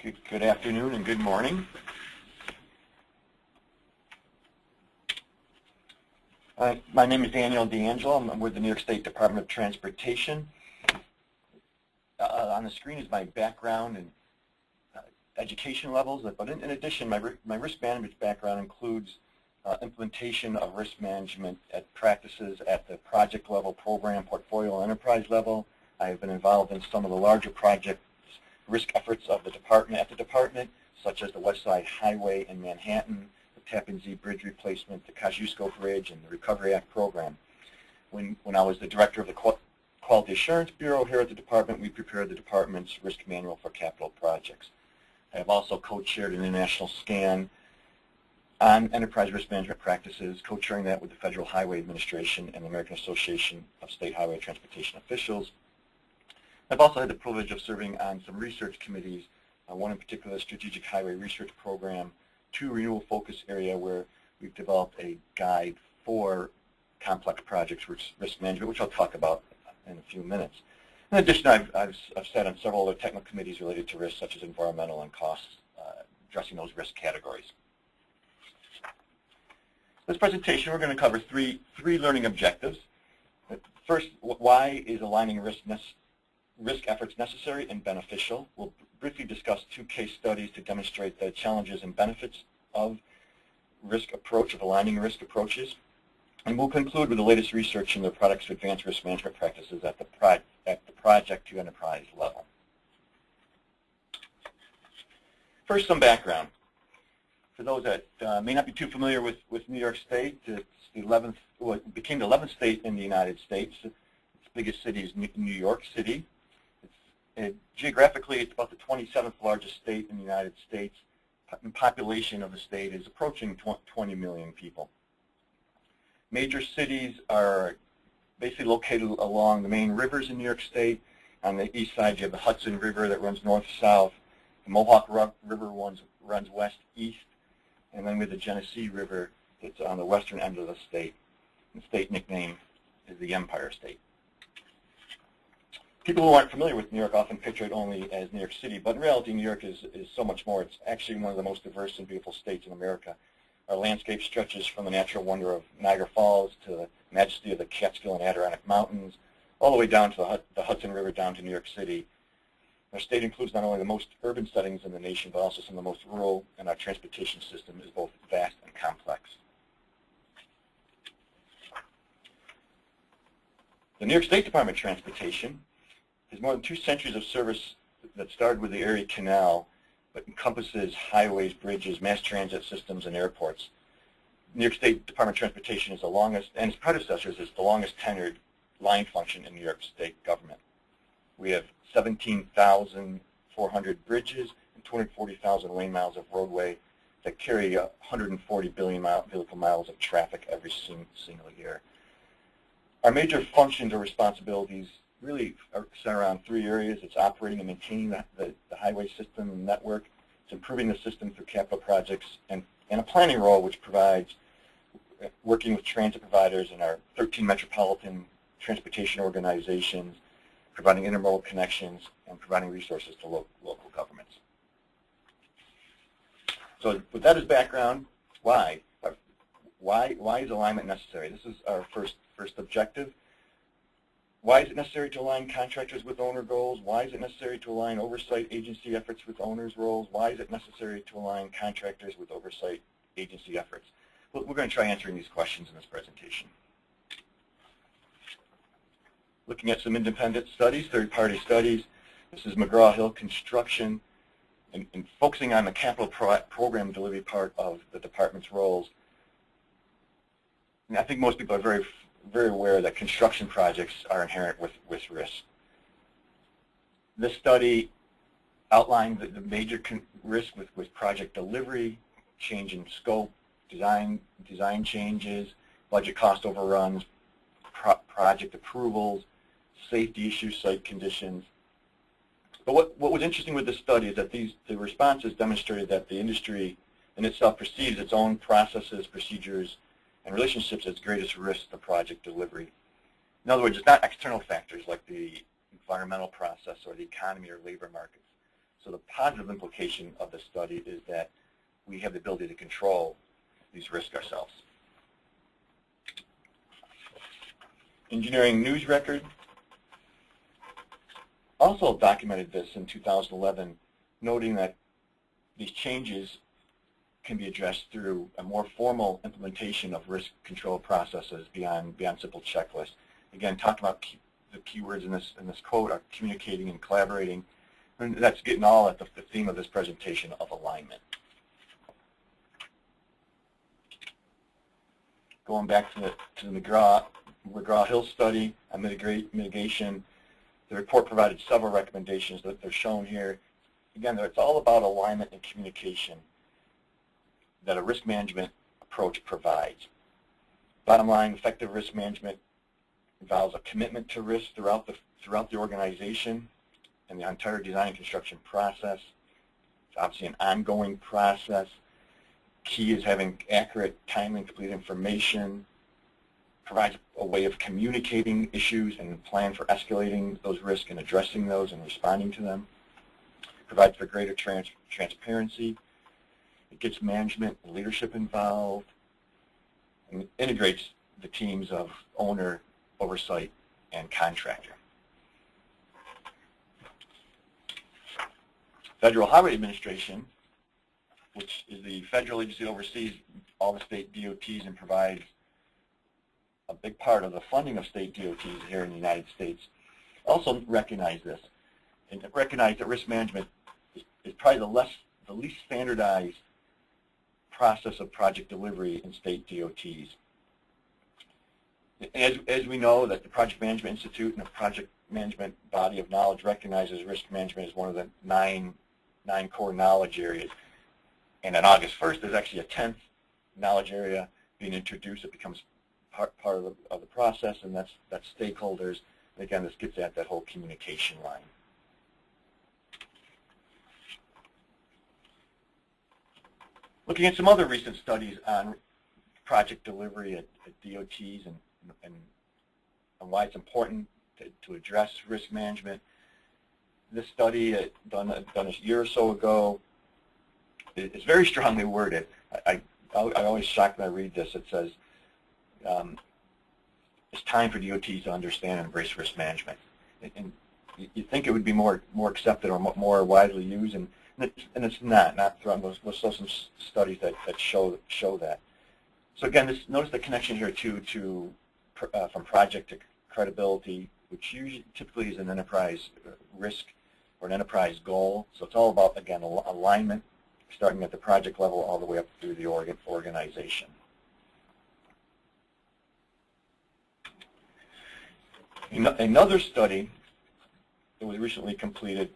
Good afternoon and good morning. My name is Daniel D'Angelo. I'm with the New York State Department of Transportation. On the screen is my background and education levels, but in addition, my risk management background includes implementation of risk management at practices at the project level, program, portfolio, enterprise level. I have been involved in some of the larger project risk efforts of the department, such as the West Side Highway in Manhattan, the Tappan Zee Bridge replacement, the Kosciuszko Bridge, and the Recovery Act program. When I was the director of the Quality Assurance Bureau here at the department, we prepared the department's risk manual for capital projects. I have also co-chaired an international scan on enterprise risk management practices, co-chairing that with the Federal Highway Administration and the American Association of State Highway Transportation Officials. I've also had the privilege of serving on some research committees, one in particular, the Strategic Highway Research Program, 2 renewal focus area where we've developed a guide for complex projects risk management, which I'll talk about in a few minutes. In addition, I've sat on several other technical committees related to risk, such as environmental and costs, addressing those risk categories. This presentation, we're going to cover three learning objectives. First, why is aligning risk efforts necessary and beneficial? We'll briefly discuss 2 case studies to demonstrate the challenges and benefits of aligning risk approaches. And we'll conclude with the latest research in the products of advanced risk management practices at the project to enterprise level. First, some background. For those that may not be too familiar with New York State, it's the 11th, well, it became the 11th state in the United States. Its biggest city is New York City. Geographically, it's about the 27th largest state in the United States. The population of the state is approaching 20 million people. Major cities are basically located along the main rivers in New York State. On the east side, you have the Hudson River that runs north-south. The Mohawk River runs west-east. And then we have the Genesee River that's on the western end of the state. And the state nickname is the Empire State. People who aren't familiar with New York often picture it only as New York City, but in reality, New York is so much more. It's actually one of the most diverse and beautiful states in America. Our landscape stretches from the natural wonder of Niagara Falls to the majesty of the Catskill and Adirondack Mountains, all the way down to the Hudson River down to New York City. Our state includes not only the most urban settings in the nation, but also some of the most rural, and our transportation system is both vast and complex. The New York State Department of Transportation has more than 2 centuries of service that started with the Erie Canal, but encompasses highways, bridges, mass transit systems, and airports. New York State Department of Transportation is the longest, and its predecessors is the longest tenured line function in New York State government. We have 17,400 bridges and 240,000 lane miles of roadway that carry 140 billion vehicle miles of traffic every single year. Our major functions or responsibilities really center around 3 areas. It's operating and maintaining the highway system and network. It's improving the system through capital projects, and a planning role which provides working with transit providers in our 13 metropolitan transportation organizations, providing intermodal connections, and providing resources to local governments. So with that as background, why? Why is alignment necessary? This is our first objective. Why is it necessary to align contractors with owner goals? Why is it necessary to align oversight agency efforts with owners' roles? Why is it necessary to align contractors with oversight agency efforts? Well, we're going to try answering these questions in this presentation. Looking at some independent studies, third-party studies. This is McGraw-Hill Construction, and focusing on the capital program delivery part of the department's roles. And I think most people are very aware that construction projects are inherent with risk. This study outlined the major risk with project delivery, change in scope, design changes, budget cost overruns, project approvals, safety issues, site conditions. But what was interesting with this study is that the responses demonstrated that the industry in itself perceives its own processes, procedures, and relationships as greatest risk to project delivery. In other words, it's not external factors like the environmental process or the economy or labor markets. So the positive implication of the study is that we have the ability to control these risks ourselves. Engineering News Record also documented this in 2011, noting that these changes can be addressed through a more formal implementation of risk control processes beyond simple checklists. Again, talk about the keywords in this quote are communicating and collaborating, and that's getting all at the theme of this presentation of alignment. Going back to the McGraw-Hill study on mitigation, the report provided several recommendations that they're shown here. Again, it's all about alignment and communication that a risk management approach provides. Bottom line, effective risk management involves a commitment to risk throughout the organization and the entire design and construction process. It's obviously an ongoing process. Key is having accurate, timely, and complete information. Provides a way of communicating issues and a plan for escalating those risks and addressing those and responding to them. Provides for greater transparency. It gets management and leadership involved, and it integrates the teams of owner, oversight, and contractor. Federal Highway Administration, which is the federal agency that oversees all the state DOTs and provides a big part of the funding of state DOTs here in the United States, also recognize this and recognize that risk management is probably the least standardized process of project delivery in state DOTs. As we know, that the Project Management Institute and the project management body of knowledge recognizes risk management as one of the nine core knowledge areas. And on August 1st, there's actually a 10th knowledge area being introduced. It becomes part of the process, and that's stakeholders. And again, this gets at that whole communication line. Looking at some other recent studies on project delivery at DOTs and why it's important to address risk management. This study done a year or so ago, it's very strongly worded. I always shock when I read this. It says, it's time for DOTs to understand and embrace risk management. And you think it would be more accepted or more widely used, and it's not throughout. We'll show some studies that show that. So again, notice the connection here from project to credibility, which typically is an enterprise risk or an enterprise goal. So it's all about, again, alignment, starting at the project level all the way up through the organization. Another study that was recently completed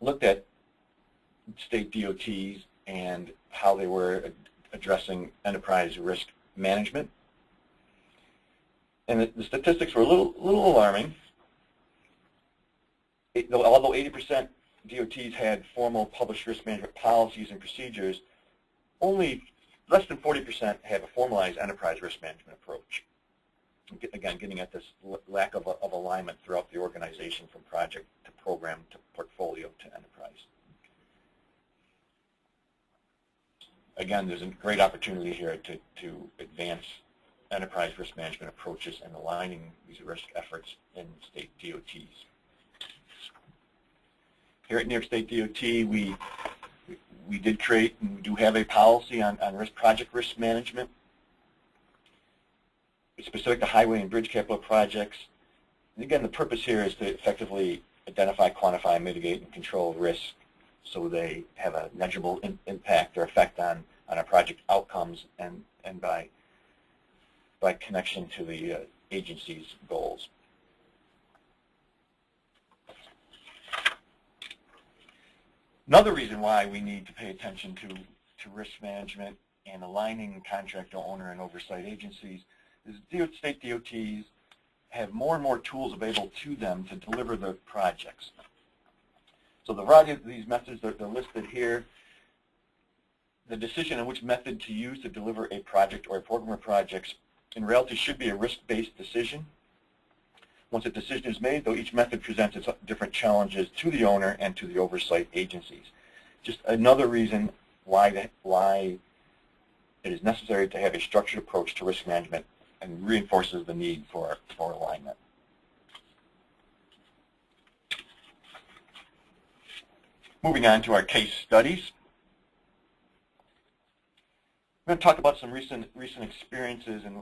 looked at state DOTs and how they were addressing enterprise risk management. And the statistics were a little alarming. Although 80% DOTs had formal published risk management policies and procedures, only less than 40% have a formalized enterprise risk management approach. Again, getting at this lack of alignment throughout the organization, from project to program to portfolio to enterprise. Again, there's a great opportunity here to advance enterprise risk management approaches and aligning these risk efforts in state DOTs. Here at New York State DOT, we did create and we do have a policy on project risk management. It's specific to highway and bridge capital projects. And again, the purpose here is to effectively identify, quantify, mitigate, and control risk so they have a measurable impact or effect on our project outcomes and by connection to the agency's goals. Another reason why we need to pay attention to risk management and aligning contractor, owner, and oversight agencies is state DOTs have more and more tools available to them to deliver their projects. So the variety of these methods that are listed here, the decision on which method to use to deliver a project or a program of projects in reality should be a risk-based decision. Once a decision is made, though, each method presents its different challenges to the owner and to the oversight agencies. Just another reason why it is necessary to have a structured approach to risk management and reinforces the need for alignment. Moving on to our case studies. I'm going to talk about some recent experiences and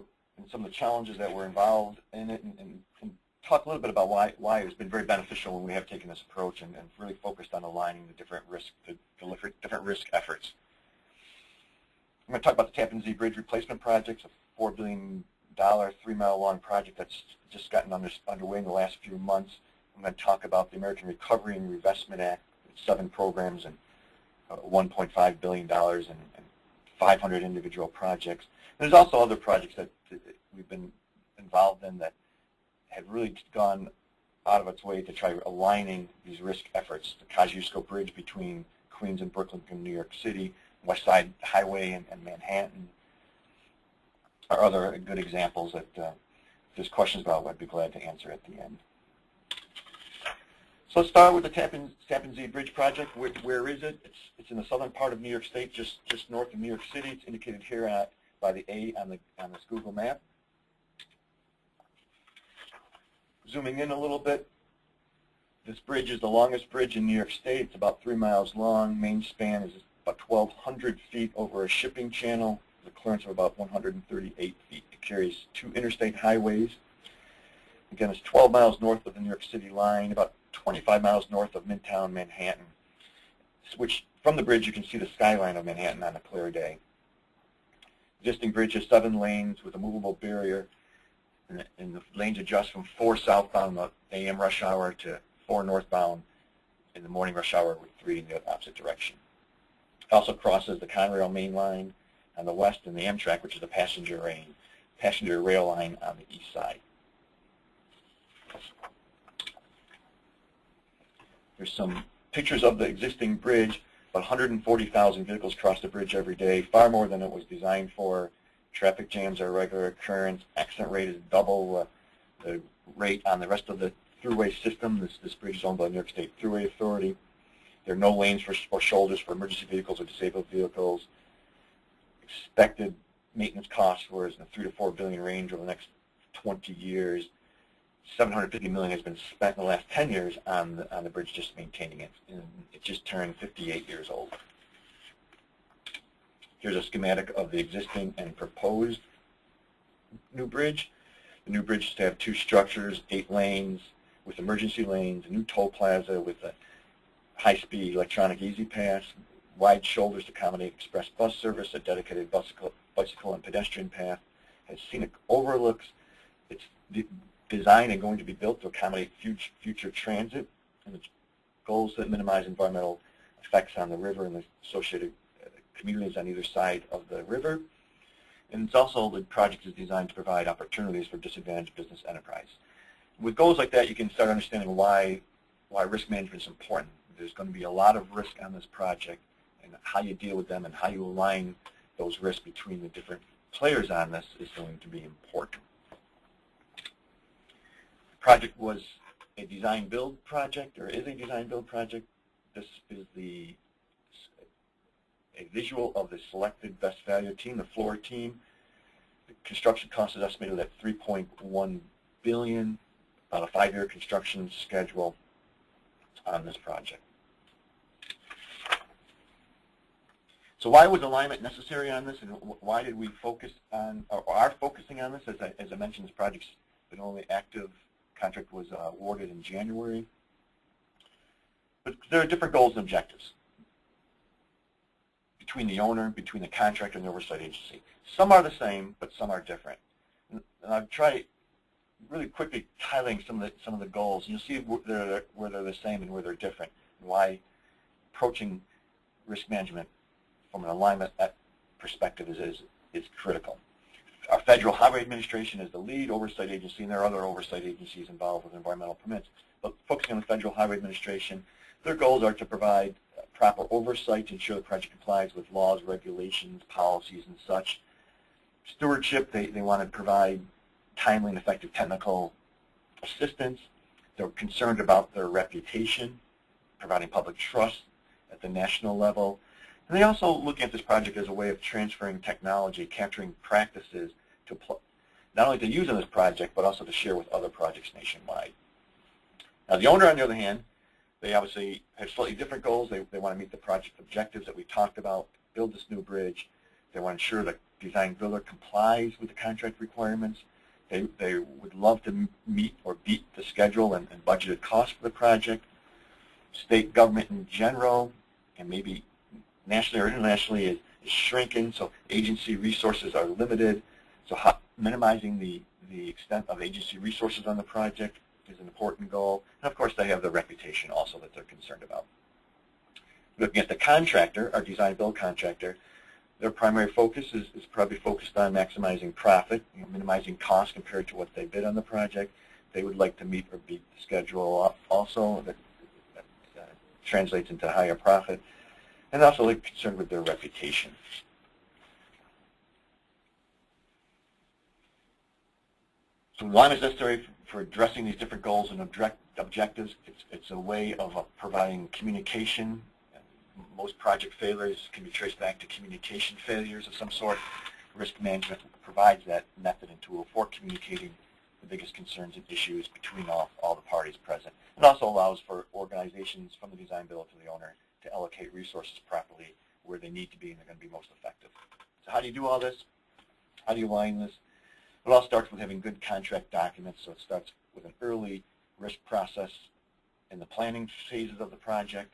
some of the challenges that were involved in it, and talk a little bit about why it's been very beneficial when we have taken this approach and really focused on aligning the different risk efforts. I'm going to talk about the Tappan Zee Bridge Replacement Project, a $4 billion, 3-mile-long project that's just gotten underway in the last few months. I'm going to talk about the American Recovery and Reinvestment Act, 7 programs and $1.5 billion and 500 individual projects. And there's also other projects that we've been involved in that have really gone out of its way to try aligning these risk efforts. The Kosciuszko Bridge between Queens and Brooklyn in New York City, West Side Highway and Manhattan are other good examples that if there's questions about, I'd be glad to answer at the end. So let's start with the Tappan Zee Bridge project. Where is it? It's in the southern part of New York State, just north of New York City. It's indicated here by the A on this Google map. Zooming in a little bit, this bridge is the longest bridge in New York State. It's about 3 miles long. Main span is about 1,200 feet over a shipping channel. The clearance of about 138 feet. It carries 2 interstate highways. Again, it's 12 miles north of the New York City line, about 25 miles north of Midtown Manhattan, which from the bridge you can see the skyline of Manhattan on a clear day. Existing bridge has 7 lanes with a movable barrier, and the lanes adjust from 4 southbound in the AM rush hour to 4 northbound in the morning rush hour with 3 in the opposite direction. It also crosses the Conrail main line on the west and the Amtrak, which is the passenger rail line on the east side. There's some pictures of the existing bridge. About 140,000 vehicles cross the bridge every day, far more than it was designed for. Traffic jams are a regular occurrence. Accident rate is double the rate on the rest of the thruway system. This bridge is owned by the New York State Thruway Authority. There are no lanes or shoulders for emergency vehicles or disabled vehicles. Expected maintenance costs were in the $3 to $4 billion range over the next 20 years. $750 million has been spent in the last 10 years on the bridge just maintaining it. And it just turned 58 years old. Here's a schematic of the existing and proposed new bridge. The new bridge is to have 2 structures, 8 lanes with emergency lanes, a new toll plaza with a high-speed electronic easy pass, wide shoulders to accommodate express bus service, a dedicated bicycle and pedestrian path, has scenic overlooks. It's designed and going to be built to accommodate future transit, and the goals that minimize environmental effects on the river and the associated communities on either side of the river. And it's also, the project is designed to provide opportunities for disadvantaged business enterprise. With goals like that, you can start understanding why risk management is important. There's going to be a lot of risk on this project, and how you deal with them and how you align those risks between the different players on this is going to be important. The project was a design-build project, or is a design-build project. This is a visual of the selected best value team, the floor team. The construction cost is estimated at $3.1 billion, about a 5-year construction schedule on this project. So why was alignment necessary on this, and why did we focus on, or are focusing on this? As I mentioned, this project's been only active. Contract was awarded in January. But there are different goals and objectives between the owner, between the contractor, and the oversight agency. Some are the same, but some are different. And I've tried really quickly highlighting some of the goals, and you'll see where they're the same and where they're different, and why approaching risk management from an alignment perspective is critical. Our Federal Highway Administration is the lead oversight agency, and there are other oversight agencies involved with environmental permits. But focusing on the Federal Highway Administration, their goals are to provide proper oversight to ensure the project complies with laws, regulations, policies, and such. Stewardship, they want to provide timely and effective technical assistance. They're concerned about their reputation, providing public trust at the national level. And they also look at this project as a way of transferring technology, capturing practices to not only to use in this project, but also to share with other projects nationwide. Now, the owner, on the other hand, they obviously have slightly different goals. They want to meet the project objectives that we talked about, build this new bridge. They want to ensure that design builder complies with the contract requirements. They would love to meet or beat the schedule and budgeted costs for the project. State government in general, and maybe nationally or internationally, is shrinking, so agency resources are limited. So minimizing the extent of agency resources on the project is an important goal. And of course, they have the reputation also that they're concerned about. Looking at the contractor, our design build contractor, their primary focus is probably focused on maximizing profit, minimizing costs compared to what they bid on the project. They would like to meet or beat the schedule also. That translates into higher profit. And also they're concerned with their reputation. So why is necessary for addressing these different goals and objectives? It's a way of providing communication. Most project failures can be traced back to communication failures of some sort. Risk management provides that method and tool for communicating the biggest concerns and issues between all the parties present. It also allows for organizations from the design builder to the owner to allocate resources properly where they need to be and they're going to be most effective. So how do you do all this? How do you align this? It all starts with having good contract documents. So it starts with an early risk process in the planning phases of the project.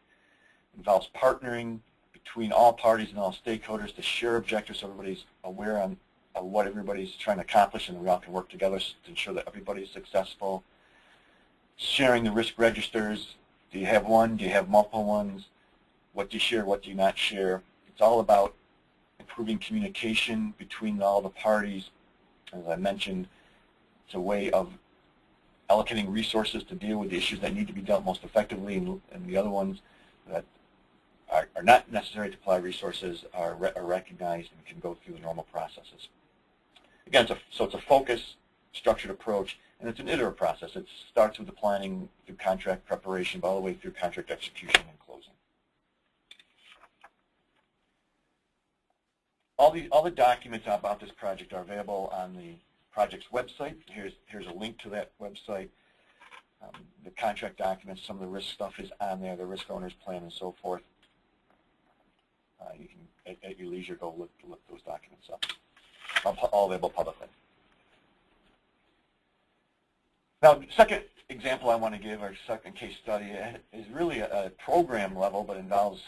It involves partnering between all parties and all stakeholders to share objectives so everybody's aware of what everybody's trying to accomplish and we all can work together to ensure that everybody's successful. Sharing the risk registers. Do you have one? Do you have multiple ones? What do you share? What do you not share? It's all about improving communication between all the parties. As I mentioned, it's a way of allocating resources to deal with the issues that need to be dealt most effectively, and the other ones that are not necessary to apply resources are recognized and can go through the normal processes. Again, so it's a focused, structured approach, and it's an iterative process. It starts with the planning through contract preparation, all the way through contract execution and closing. All the documents about this project are available on the project's website. Here's a link to that website. The contract documents, some of the risk stuff is on there, the risk owner's plan and so forth. You can, at your leisure, go look those documents up. All available publicly. Now, the second example I want to give, our second case study, is really a program level, but involves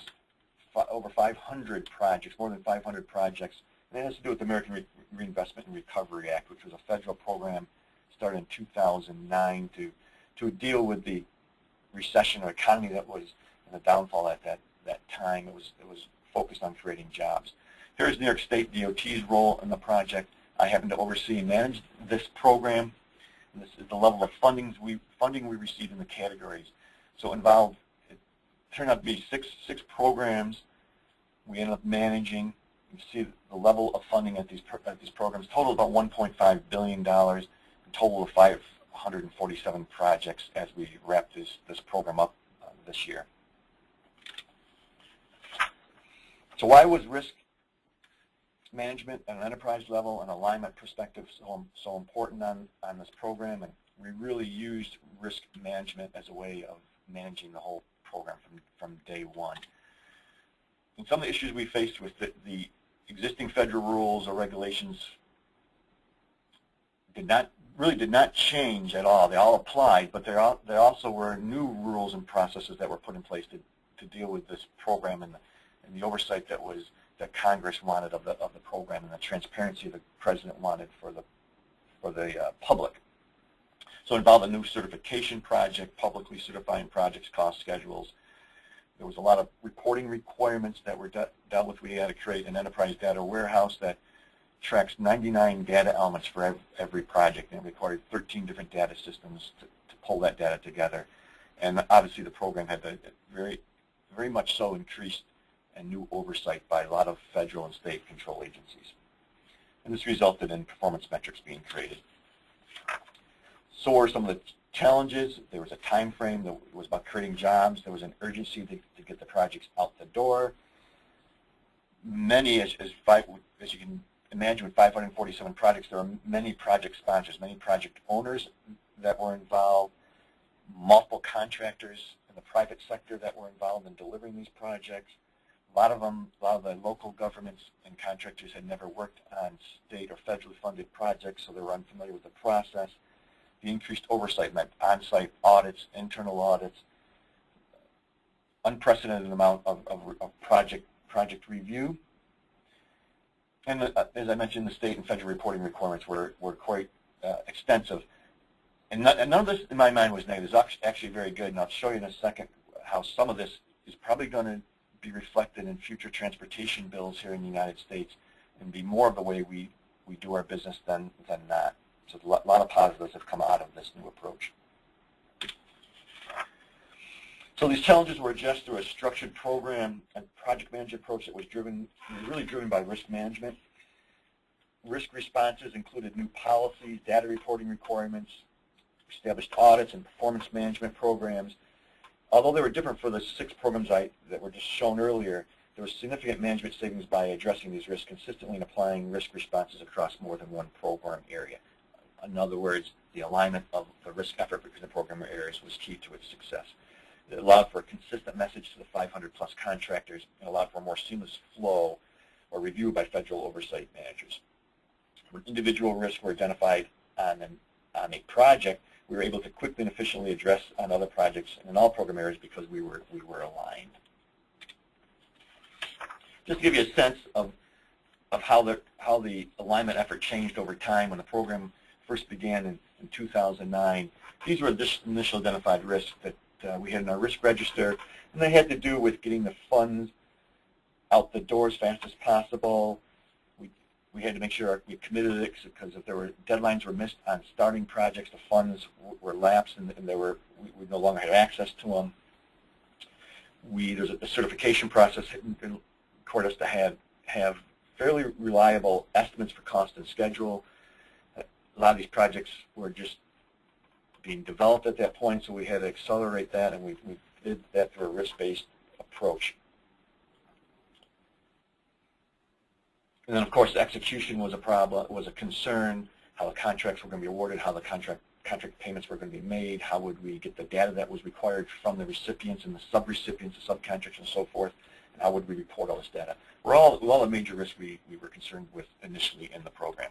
over 500 projects, more than 500 projects. And it has to do with the American Reinvestment and Recovery Act, which was a federal program started in 2009 to deal with the recession or economy that was in the downfall at that time. It was focused on creating jobs. Here's New York State DOT's role in the project. I happen to oversee and manage this program. And this is the level of funding we received in the categories. So it turned out to be six programs we ended up managing. You see the level of funding at these programs, total about $1.5 billion, a total of 547 projects as we wrap this program up this year. So why was risk management at an enterprise level and alignment perspective so important on this program? And we really used risk management as a way of managing the whole program from day one. And some of the issues we faced with the existing federal rules or regulations did not change at all. They all applied, but there also were new rules and processes that were put in place to deal with this program and the oversight that Congress wanted of the program and the transparency the President wanted for the public. So it involved a new certification project, publicly certifying projects, cost schedules. There was a lot of reporting requirements that were dealt with. We had to create an enterprise data warehouse that tracks 99 data elements for every project, and it required 13 different data systems to pull that data together. And obviously the program had to very much so increased and new oversight by a lot of federal and state control agencies. And this resulted in performance metrics being created. So what are some of the challenges. There was a time frame that was about creating jobs. There was an urgency to get the projects out the door. Many, as you can imagine, with 547 projects, there are many project sponsors, many project owners that were involved, multiple contractors in the private sector that were involved in delivering these projects. A lot of the local governments and contractors had never worked on state or federally funded projects, so they were unfamiliar with the process. The increased oversight meant on-site audits, internal audits, unprecedented amount of project review. And as I mentioned, the state and federal reporting requirements were quite extensive. And none of this, in my mind, was negative. It's actually very good, and I'll show you in a second how some of this is probably going to be reflected in future transportation bills here in the United States and be more of the way we do our business than not. So a lot of positives have come out of this new approach. So these challenges were addressed through a structured program and project management approach that was really driven by risk management. Risk responses included new policies, data reporting requirements, established audits and performance management programs. Although they were different for the 6 programs that were just shown earlier, there was significant management savings by addressing these risks consistently and applying risk responses across more than one program area. In other words, the alignment of the risk effort between the program areas was key to its success. It allowed for a consistent message to the 500-plus contractors and allowed for a more seamless flow or review by federal oversight managers. When individual risks were identified on a project, we were able to quickly and efficiently address on other projects and in all program areas because we were aligned. Just to give you a sense of how the alignment effort changed over time when the program first began in 2009, these were the initial identified risks that we had in our risk register, and they had to do with getting the funds out the door as fast as possible. We had to make sure we committed it because if there were deadlines were missed on starting projects, the funds were lapsed and we no longer had access to them. There's a certification process that required us to have fairly reliable estimates for cost and schedule. A lot of these projects were just being developed at that point, so we had to accelerate that, and we did that through a risk-based approach. And then, of course, execution was a concern, how the contracts were going to be awarded, how the contract payments were going to be made, how would we get the data that was required from the recipients and the sub-recipients, the subcontractors, and so forth, and how would we report all this data. All the major risks we were concerned with initially in the program.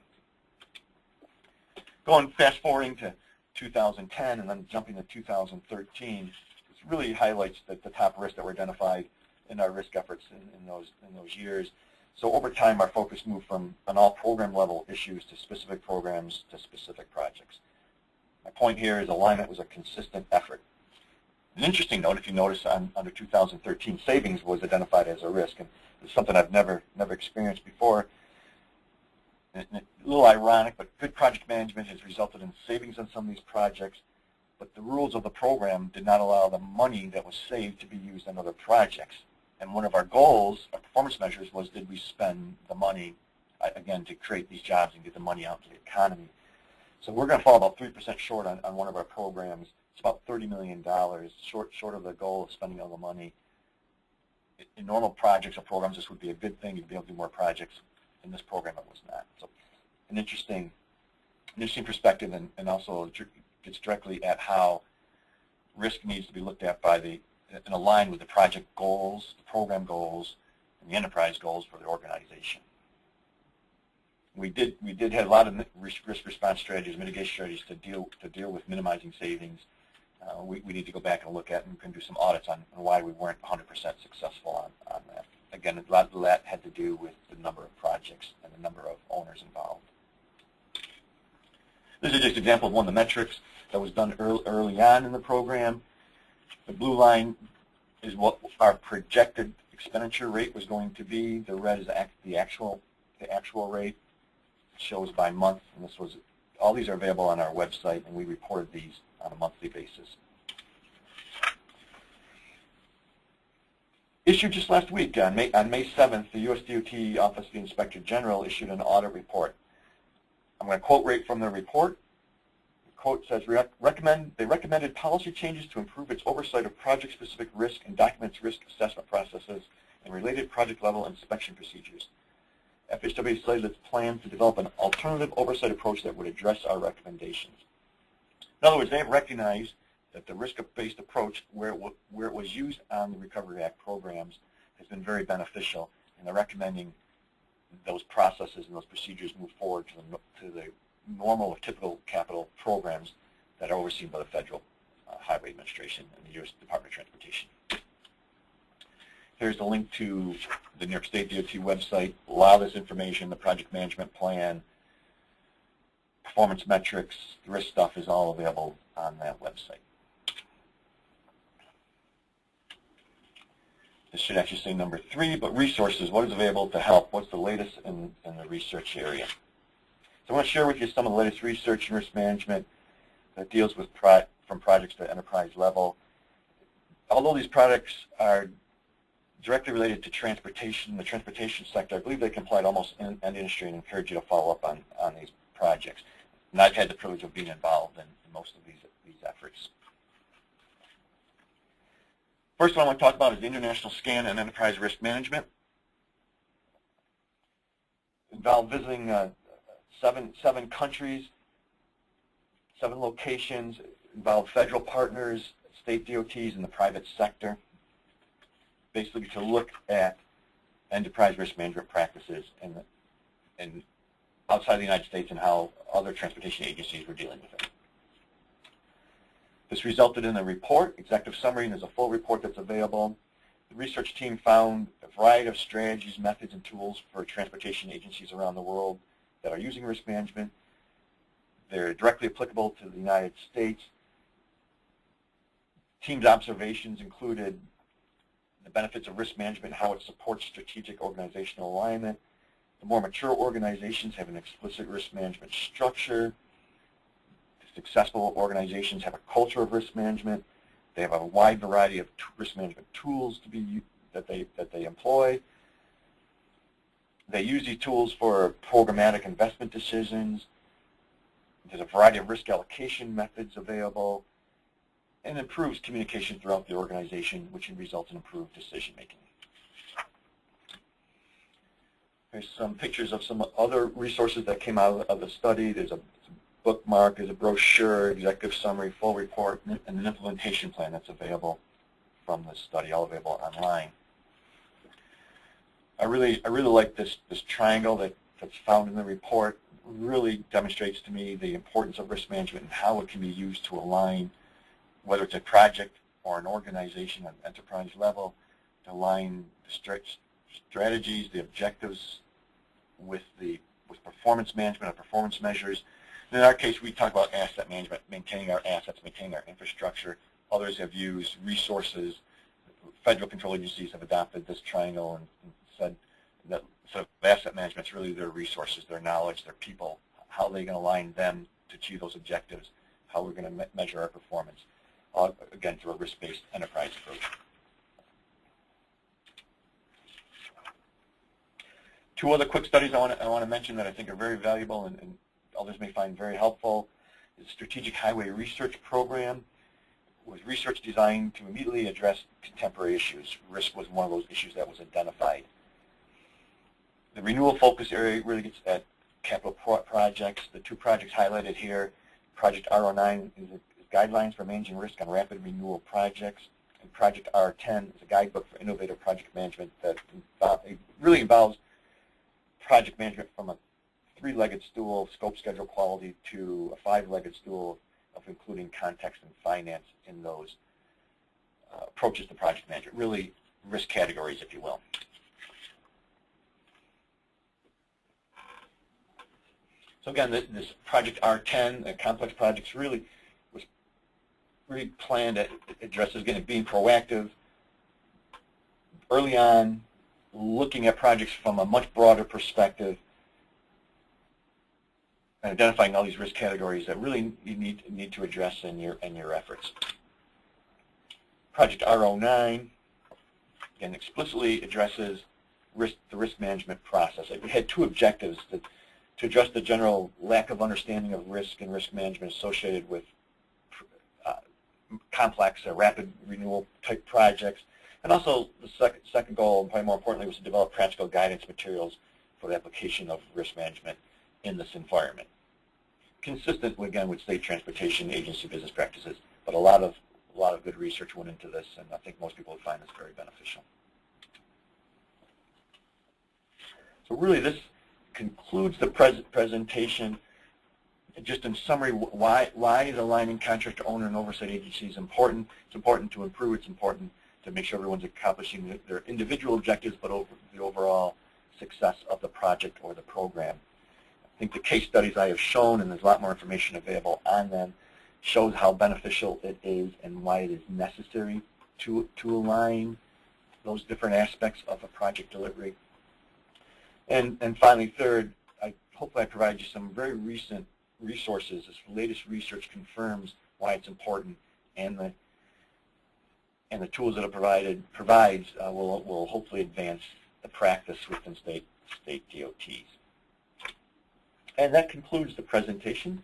Going fast forwarding to 2010 and then jumping to 2013, this really highlights the top risks that were identified in our risk efforts in those years. So over time, our focus moved from an all program level issues to specific programs to specific projects. My point here is alignment was a consistent effort. An interesting note, if you notice, under 2013, savings was identified as a risk, and it's something I've never experienced before. And a little ironic, but good project management has resulted in savings on some of these projects, but the rules of the program did not allow the money that was saved to be used on other projects. And one of our goals, our performance measures, was did we spend the money, again, to create these jobs and get the money out to the economy. So we're going to fall about 3% short on one of our programs. It's about $30 million, short of the goal of spending all the money. In normal projects or programs, this would be a good thing. You'd be able to do more projects. In this program, it was not. So an interesting perspective, and also gets directly at how risk needs to be looked at and aligned with the project goals, the program goals, and the enterprise goals for the organization. We did have a lot of risk response strategies, mitigation strategies to deal with minimizing savings. We need to go back and look at and do some audits on why we weren't 100% successful on that. Again, a lot of that had to do with the number of projects and the number of owners involved. This is just an example of one of the metrics that was done early on in the program. The blue line is what our projected expenditure rate was going to be. The red is the actual rate. It shows by month, and all these are available on our website, and we reported these on a monthly basis. Issued just last week, on May 7th, the U.S. DOT Office of the Inspector General issued an audit report. I'm going to quote right from the report. quote says, they recommended policy changes to improve its oversight of project-specific risk and documents risk assessment processes and related project-level inspection procedures. FHWA stated its plans to develop an alternative oversight approach that would address our recommendations. In other words, they have recognized that the risk-based approach, where it was used on the Recovery Act programs, has been very beneficial, and they're recommending those processes and those procedures move forward to the normal or typical capital programs that are overseen by the Federal Highway Administration and the U.S. Department of Transportation. Here's the link to the New York State DOT website. A lot of this information, the project management plan, performance metrics, the risk stuff is all available on that website. This should actually say number 3, but resources, what is available to help? What's the latest in the research area? So I want to share with you some of the latest research in risk management that deals with from projects to enterprise level. Although these products are directly related to transportation, the transportation sector, I believe they can apply to almost any industry, and encourage you to follow up on these projects. And I've had the privilege of being involved in most of these efforts. First one I want to talk about is the International Scan and Enterprise Risk Management. Involved visiting seven countries, 7 locations, involved federal partners, state DOTs, and the private sector, basically to look at enterprise risk management practices and outside the United States and how other transportation agencies were dealing with it. This resulted in a report, executive summary, and there's a full report that's available. The research team found a variety of strategies, methods, and tools for transportation agencies around the world that are using risk management. They're directly applicable to the United States. Team's observations included the benefits of risk management, how it supports strategic organizational alignment. The more mature organizations have an explicit risk management structure. Successful organizations have a culture of risk management. They have a wide variety of risk management tools that they employ. They use these tools for programmatic investment decisions. There's a variety of risk allocation methods available, and improves communication throughout the organization, which can result in improved decision making. There's some pictures of some other resources that came out of the study. There's a bookmark, there's a brochure, executive summary, full report, and an implementation plan that's available from the study, all available online. I really like this triangle that's found in the report. It really demonstrates to me the importance of risk management and how it can be used to align, whether it's a project or an organization at enterprise level, to align the strategies, the objectives with performance management and performance measures. In our case, we talk about asset management, maintaining our assets, maintaining our infrastructure. Others have used resources. Federal control agencies have adopted this triangle and said that so asset management is really their resources, their knowledge, their people, how they're going to align them to achieve those objectives, how we're going to measure our performance, again, through a risk-based enterprise approach. 2 other quick studies I want to mention that I think are very valuable and others may find very helpful. The Strategic Highway Research Program was research designed to immediately address contemporary issues. Risk was one of those issues that was identified. The renewal focus area really gets at capital projects. The 2 projects highlighted here, Project ARRA9 is guidelines for managing risk on rapid renewal projects, and Project ARRA10 is a guidebook for innovative project management that really involves project management from a 3-legged stool of scope, schedule, quality to a 5-legged stool of including context and finance in those approaches to project management, really risk categories, if you will. So again, this Project R10, complex projects, really was planned at addresses being proactive early on, looking at projects from a much broader perspective, and identifying all these risk categories that really you need to address in your efforts. Project R09, again, explicitly addresses the risk management process. We had 2 objectives to address the general lack of understanding of risk and risk management associated with complex rapid renewal type projects. And also the second goal, and probably more importantly, was to develop practical guidance materials for the application of risk management in this environment. Consistent, again, with state transportation agency business practices, but a lot of good research went into this, and I think most people would find this very beneficial. So really, this concludes the presentation. Just in summary, why is aligning contractor, owner, and oversight agencies important? It's important to improve. It's important to make sure everyone's accomplishing their individual objectives, but over the overall success of the project or the program. I think the case studies I have shown, and there's a lot more information available on them, shows how beneficial it is and why it is necessary to align those different aspects of a project delivery. And finally, third, hopefully I provide you some very recent resources. This latest research confirms why it's important, and the tools that it provides will hopefully advance the practice within state DOTs. And that concludes the presentation.